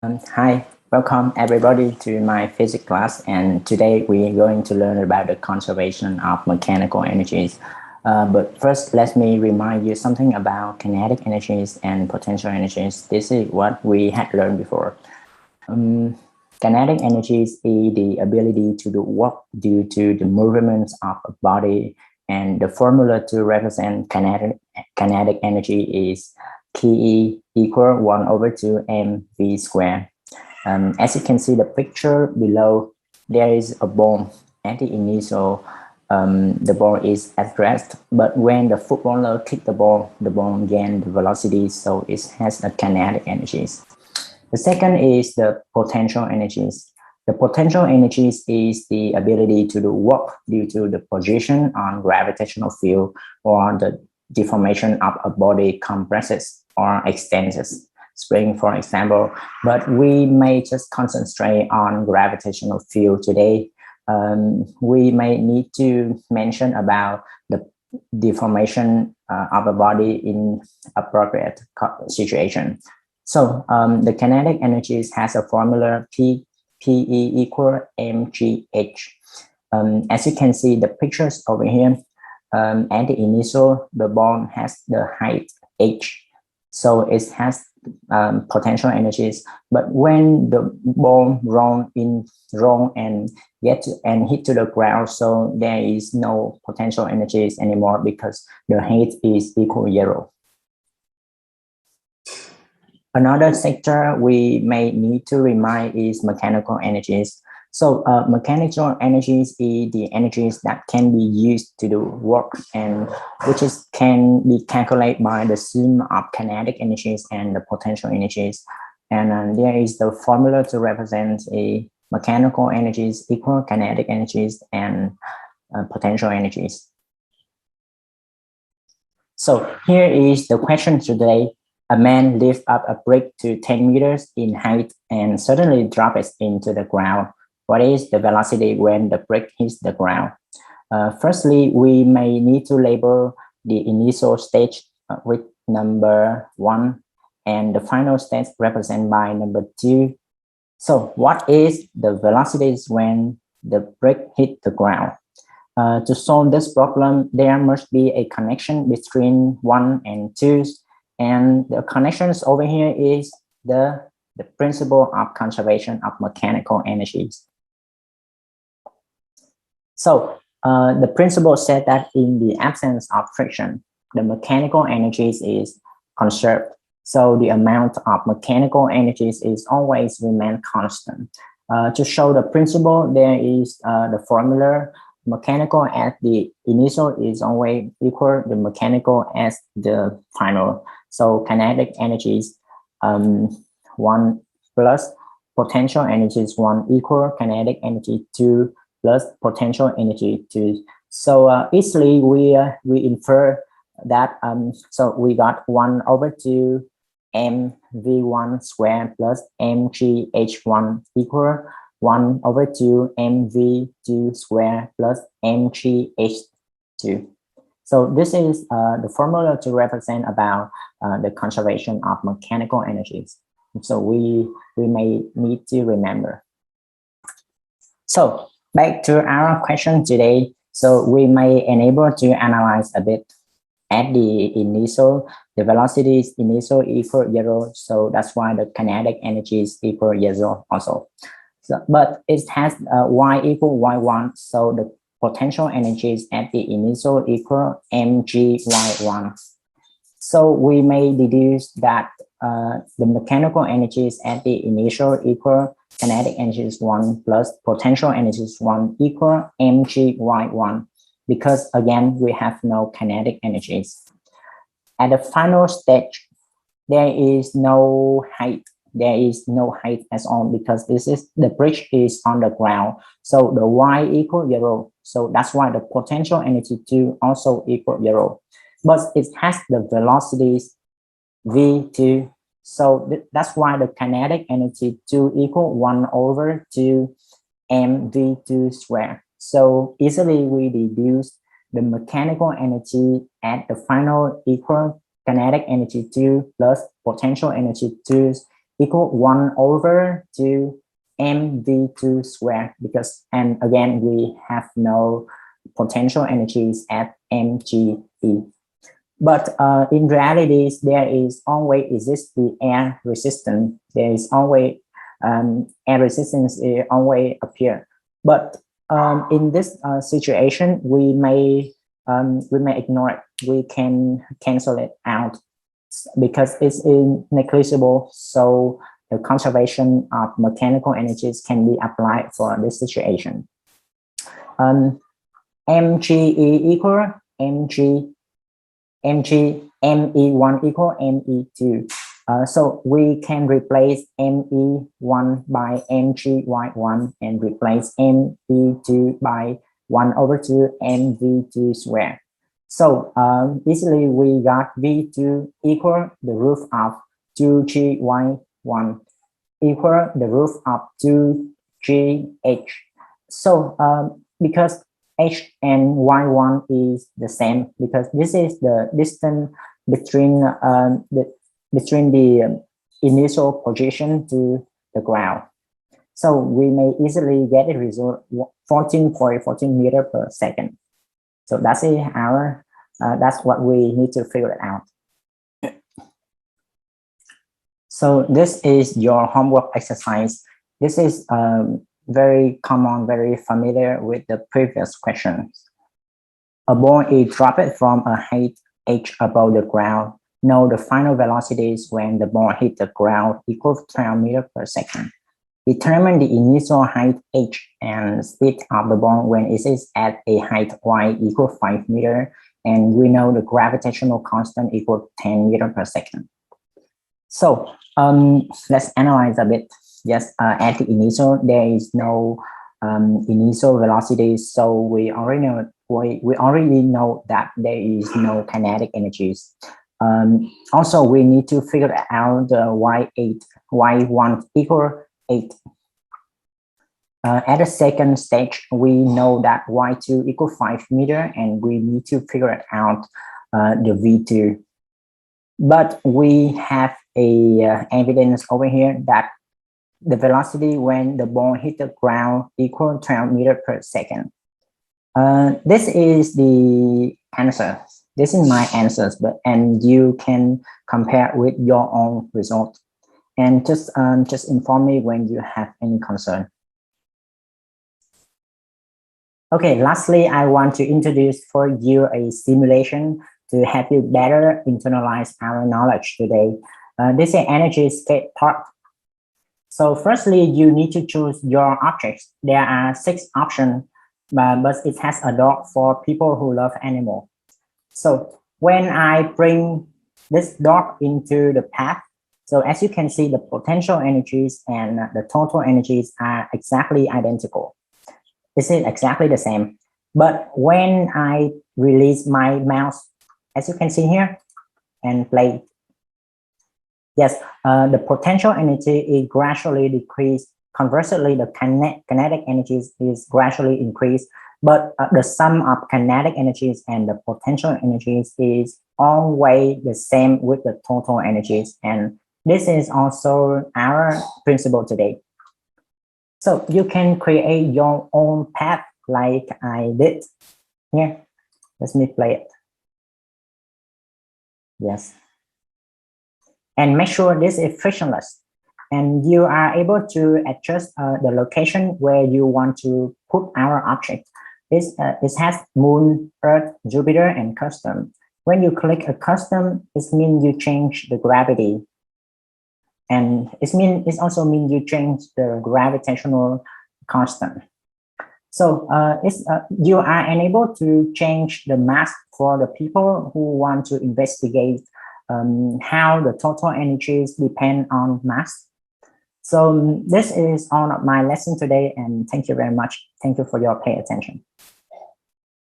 Hi, welcome everybody to my physics class, and today we are going to learn about the conservation of mechanical energies. But first, let me remind you something about kinetic energies and potential energies. This is what we had learned before. Kinetic energies is the ability to do work due to the movements of a body, and the formula to represent kinetic energy is Ke equal 1 over 2 mv squared. As you can see the picture below, there is a ball at the initial. The ball is at rest, but when the footballer kick the ball gains the velocity, so it has a kinetic energies. The second is the potential energies. The potential energies is the ability to do work due to the position on gravitational field or the deformation of a body compresses or extends spring, for example, but we may just concentrate on gravitational field today. We may need to mention about the deformation of a body in appropriate situation. So the kinetic energies has a formula Pe equal mgh. As you can see the pictures over here, at the initial, the ball has the height h, so it has potential energies. But when the ball roll and hit to the ground, so there is no potential energies anymore because the height is equal 0. Another sector we may need to remind is mechanical energies. So mechanical energies is the energies that can be used to do work and can be calculated by the sum of kinetic energies and the potential energies. And there is the formula to represent a mechanical energies equal kinetic energies and potential energies. So here is the question today. A man lifts up a brick to 10 meters in height and suddenly drops it into the ground. What is the velocity when the brick hits the ground? Firstly, we may need to label the initial stage with number 1 and the final stage represented by number 2. So what is the velocities when the brick hit the ground? To solve this problem, there must be a connection between 1 and 2. And the connections over here is the principle of conservation of mechanical energies. So the principle said that in the absence of friction, the mechanical energies is conserved. So the amount of mechanical energies is always remain constant. To show the principle, there is the formula. Mechanical at the initial is always equal the mechanical at the final. So kinetic energies 1 plus potential energies 1 equal kinetic energy 2 plus potential energy 2. So easily we infer that so we got 1 over 2 mv1 squared plus mgh1 equal 1 over 2 mv2 squared plus mgh2. So this is the formula to represent about the conservation of mechanical energies. So we may need to remember. So back to our question today. So we may enable to analyze a bit. At the initial, the velocity is initial equal 0. So that's why the kinetic energy is equal 0 also. So, but it has y equal y1. So the potential energies at the initial equal mgy1. So we may deduce that the mechanical energies at the initial equal kinetic energies 1 plus potential energies 1 equal mgy1, because again we have no kinetic energies. At the final stage, there is no height. There is no height at all because the bridge is on the ground. So the y equal 0. So that's why the potential energy 2 also equal 0. But it has the velocities v2. So that's why the kinetic energy 2 equal 1 over 2 mv2 squared. So easily we deduce the mechanical energy at the final equal kinetic energy 2 plus potential energy 2 equal 1 over 2 mv2 square, because, and again, we have no potential energies at mge. But in reality, there is always exist the air resistance. There is always air resistance always appear. But in this situation, we may ignore it. We can cancel it out because it's negligible. So the conservation of mechanical energies can be applied for this situation. mge equal me1 equal me2. So we can replace me1 by mgy1 and replace me2 by 1 over 2 mv2 square. So easily we got v2 equal the root of 2gy1 equal the root of 2gh. So because h and y1 is the same, because this is the distance between the initial position to the ground. So we may easily get a result 14.14 meter per second. So that's our that's what we need to figure it out. So this is your homework exercise. This is very common, very familiar with the previous questions. A ball is dropped from a height h above the ground. Know the final velocities when the ball hit the ground equals 12 meters per second. Determine the initial height h and speed of the ball when it is at a height y equal 5 meters, and we know the gravitational constant equal 10 meters per second. So let's analyze a bit. Yes, at the initial, there is no initial velocity, so we already know that there is no kinetic energies. Also, we need to figure out the y1 equal 8. At the second stage, we know that y2 equal 5 meters, and we need to figure out the v2. But we have a evidence over here that the velocity when the ball hit the ground equal 12 meters per second. This is the answer. This is my answers, and you can compare with your own result. And just inform me when you have any concern. Okay, lastly, I want to introduce for you a simulation to help you better internalize our knowledge today. This is an energy skate park. So firstly, you need to choose your objects. There are 6 options, but it has a dog for people who love animals. So when I bring this dog into the path, so as you can see, the potential energies and the total energies are exactly identical. This is exactly the same. But when I release my mouse, as you can see here, and play, yes, the potential energy is gradually decreased. Conversely, the kinetic energies is gradually increased, but the sum of kinetic energies and the potential energies is always the same with the total energies. And this is also our principle today. So you can create your own path like I did here. Let me play it. Yes. And make sure this is frictionless. And you are able to adjust the location where you want to put our object. This has Moon, Earth, Jupiter, and custom. When you click a custom, it means you change the gravity. And it also means you change the gravitational constant. So you are unable to change the mass for the people who want to investigate how the total energies depend on mass. So this is all of my lesson today, and thank you very much. Thank you for your pay attention.